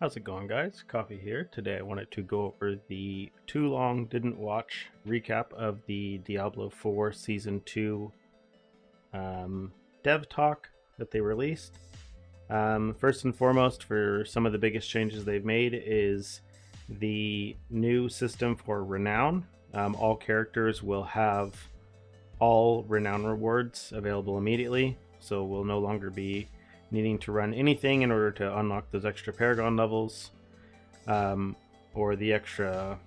How's it going, guys? Coffee here. Today I wanted to go over the too long didn't watch recap of the Diablo 4 Season 2 dev talk that they released. First and foremost, for some of the biggest changes they've made is the new system for Renown. All characters will have all Renown rewards available immediately, so we'll no longer be needing to run anything in order to unlock those extra Paragon levels, or the extra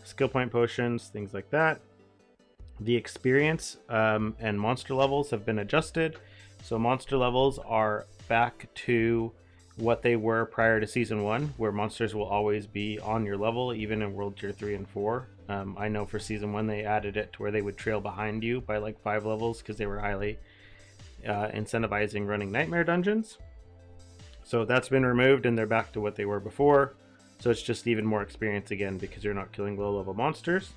skill point potions, things like that. The experience and monster levels have been adjusted, so monster levels are back to what they were prior to Season 1, where monsters will always be on your level, even in World Tier 3 and 4. I know for Season 1 they added it to where they would trail behind you by like 5 levels because they were highly incentivizing running nightmare dungeons. So that's been removed and they're back to what they were before. So it's just even more experience again because you're not killing low level monsters.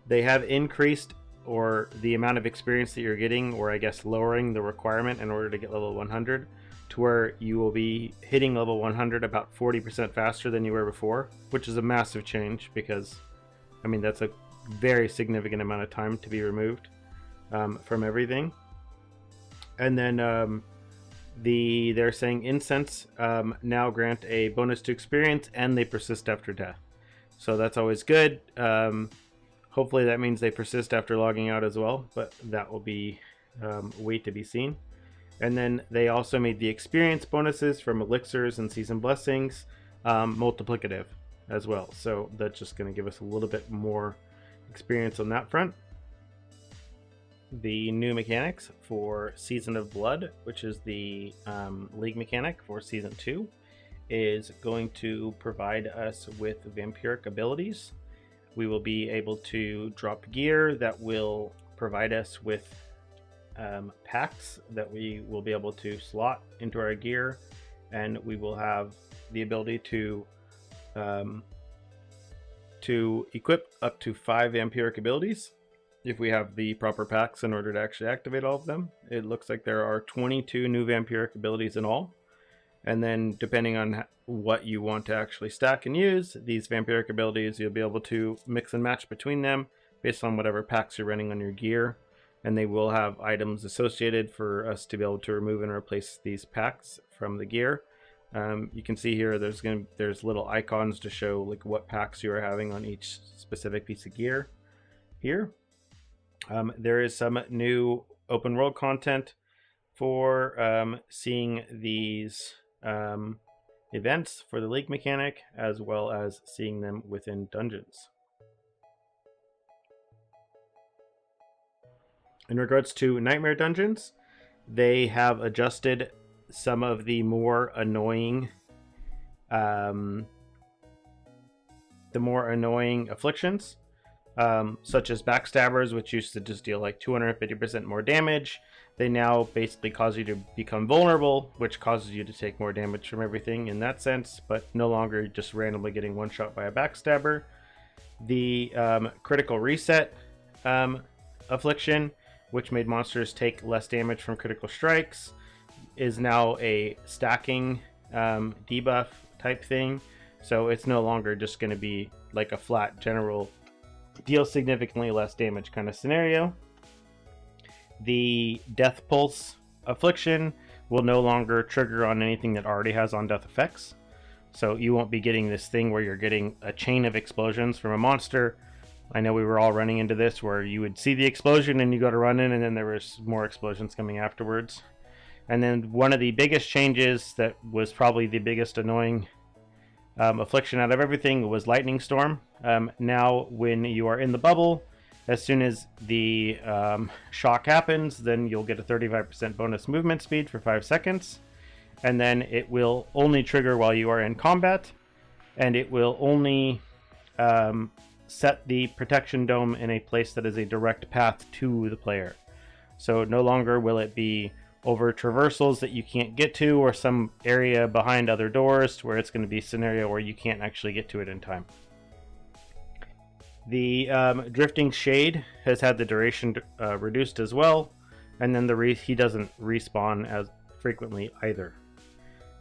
They have increased the amount of experience that you're getting, or I guess lowering the requirement in order to get level 100 to where you will be hitting level 100 about 40% faster than you were before, which is a massive change because I mean that's a very significant amount of time to be removed from everything. And then they're saying incense now grant a bonus to experience and they persist after death. So that's always good. Hopefully that means they persist after logging out as well, but that will be wait to be seen. And then they also made the experience bonuses from elixirs and season blessings multiplicative as well. So that's just going to give us a little bit more experience on that front. The new mechanics for Season of Blood, which is the league mechanic for Season 2, is going to provide us with vampiric abilities. We will be able to drop gear that will provide us with packs that we will be able to slot into our gear, and we will have the ability to equip up to 5 vampiric abilities if we have the proper packs in order to actually activate all of them. It looks like there are 22 new vampiric abilities in all. And then depending on what you want to actually stack and use, these vampiric abilities, you'll be able to mix and match between them based on whatever packs you're running on your gear. And they will have items associated for us to be able to remove and replace these packs from the gear. You can see here there's little icons to show like what packs you are having on each specific piece of gear here. There is some new open world content for seeing these events for the league mechanic, as well as seeing them within dungeons. In regards to nightmare dungeons, they have adjusted some of the more annoying afflictions. Such as backstabbers, which used to just deal like 250% more damage. They now basically cause you to become vulnerable, which causes you to take more damage from everything in that sense, but no longer just randomly getting one shot by a backstabber. The critical reset affliction, which made monsters take less damage from critical strikes, is now a stacking debuff type thing. So it's no longer just going to be like a flat general deal significantly less damage kind of scenario. The death pulse affliction will no longer trigger on anything that already has on death effects. So you won't be getting this thing where you're getting a chain of explosions from a monster. I know we were all running into this where you would see the explosion and you go to run in and then there was more explosions coming afterwards. And then one of the biggest changes that was probably the biggest annoying affliction out of everything was lightning storm. Now when you are in the bubble, as soon as the shock happens, then you'll get a 35% bonus movement speed for 5 seconds, and then it will only trigger while you are in combat, and it will only set the protection dome in a place that is a direct path to the player. So no longer will it be over traversals that you can't get to, or some area behind other doors where it's going to be a scenario where you can't actually get to it in time. The drifting shade has had the duration reduced as well, and then he doesn't respawn as frequently either.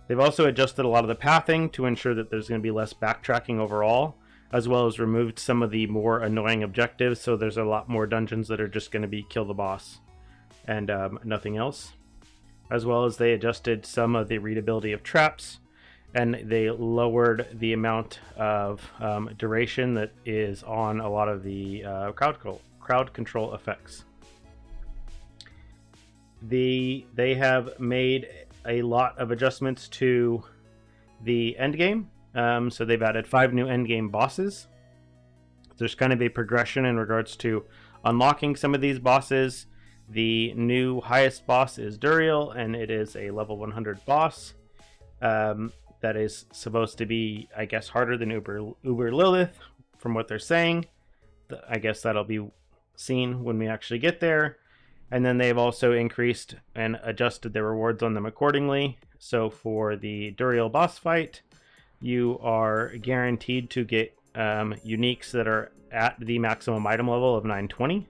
They've also adjusted a lot of the pathing to ensure that there's going to be less backtracking overall, as well as removed some of the more annoying objectives, so there's a lot more dungeons that are just going to be kill the boss and nothing else. As well as they adjusted some of the readability of traps, and they lowered the amount of duration that is on a lot of the crowd control effects. They have made a lot of adjustments to the endgame. So they've added 5 new endgame bosses. There's kind of a progression in regards to unlocking some of these bosses. The new highest boss is Duriel, and it is a level 100 boss. That is supposed to be, I guess, harder than Uber Lilith, from what they're saying. I guess that'll be seen when we actually get there. And then they've also increased and adjusted their rewards on them accordingly. So for the Duriel boss fight, you are guaranteed to get uniques that are at the maximum item level of 920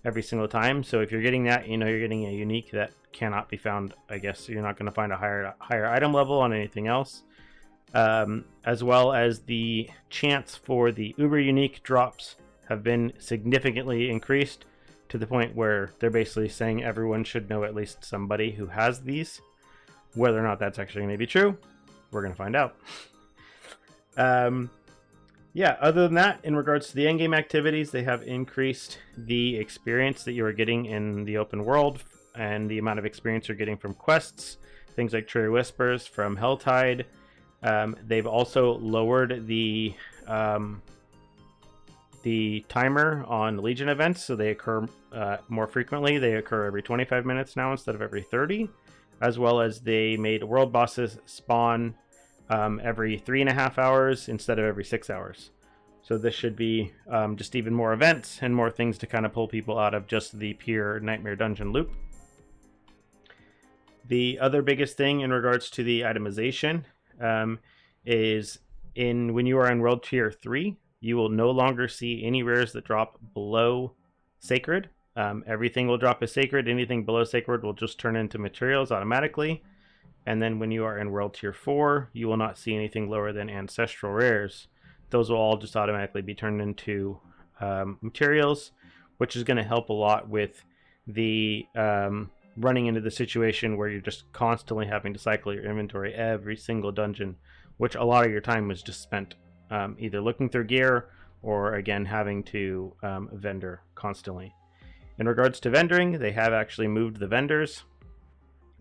every single time. So if you're getting that, you know you're getting a unique that cannot be found. I guess you're not going to find a higher item level on anything else. As well as the chance for the Uber unique drops have been significantly increased, to the point where they're basically saying everyone should know at least somebody who has these. Whether or not that's actually going to be true, we're going to find out. Yeah, other than that, in regards to the endgame activities, they have increased the experience that you are getting in the open world and the amount of experience you're getting from quests, things like Tree Whispers from Helltide. They've also lowered the timer on Legion events, so they occur more frequently. They occur every 25 minutes now instead of every 30, as well as they made world bosses spawn every 3.5 hours instead of every 6 hours. So this should be just even more events and more things to kind of pull people out of just the pure Nightmare Dungeon loop. The other biggest thing in regards to the itemization is when you are in World Tier 3, you will no longer see any rares that drop below Sacred. Everything will drop as Sacred. Anything below Sacred will just turn into materials automatically. And then when you are in World Tier 4, you will not see anything lower than Ancestral Rares. Those will all just automatically be turned into materials, which is going to help a lot with the running into the situation where you're just constantly having to cycle your inventory every single dungeon, which a lot of your time was just spent either looking through gear or, again, having to vendor constantly. In regards to vendoring, they have actually moved the vendors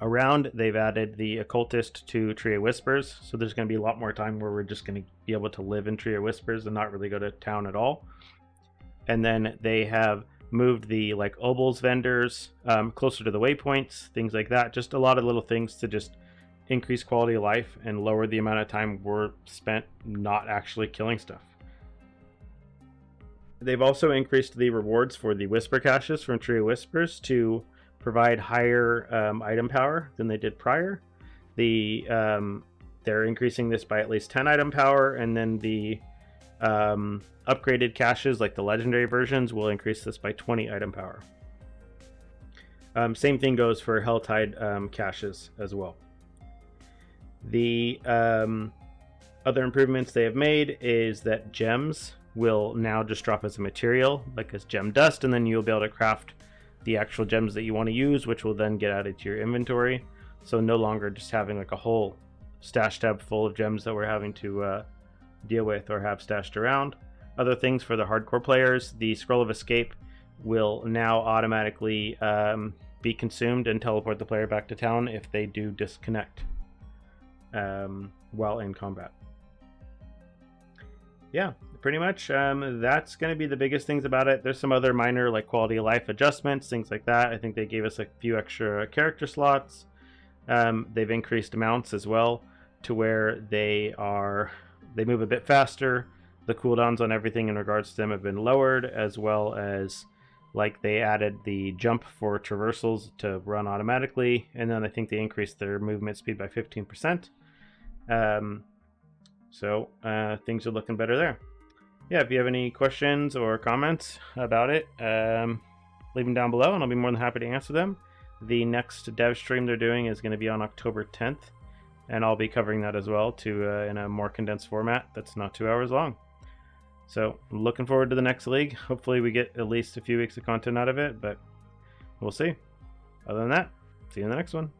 around. They've added the Occultist to Tree of Whispers, so there's going to be a lot more time where we're just going to be able to live in Tree of Whispers and not really go to town at all. And then they have moved the Obel's vendors closer to the waypoints, things like that. Just a lot of little things to just increase quality of life and lower the amount of time we're spent not actually killing stuff. They've also increased the rewards for the Whisper caches from Tree of Whispers to provide higher item power than they did prior. They're increasing this by at least 10 item power, and then the upgraded caches, like the legendary versions, will increase this by 20 item power. Same thing goes for Helltide caches as well. The other improvements they have made is that gems will now just drop as a material, like as gem dust, and then you'll be able to craft the actual gems that you want to use, which will then get added to your inventory. So no longer just having a whole stash tab full of gems that we're having to deal with or have stashed around. Other things for the hardcore players, the Scroll of Escape will now automatically be consumed and teleport the player back to town if they do disconnect while in combat. Yeah, pretty much that's going to be the biggest things about it. There's some other minor quality of life adjustments, things like that. I think they gave us a few extra character slots. They've increased amounts as well to where they move a bit faster. The cooldowns on everything in regards to them have been lowered, as well as they added the jump for traversals to run automatically, and then I think they increased their movement speed by 15%. So things are looking better there. Yeah, if you have any questions or comments about it, leave them down below and I'll be more than happy to answer them. The next dev stream they're doing is going to be on October 10th. and I'll be covering that as well too, in a more condensed format that's not 2 hours long. So I'm looking forward to the next league. Hopefully we get at least a few weeks of content out of it, but we'll see. Other than that, see you in the next one.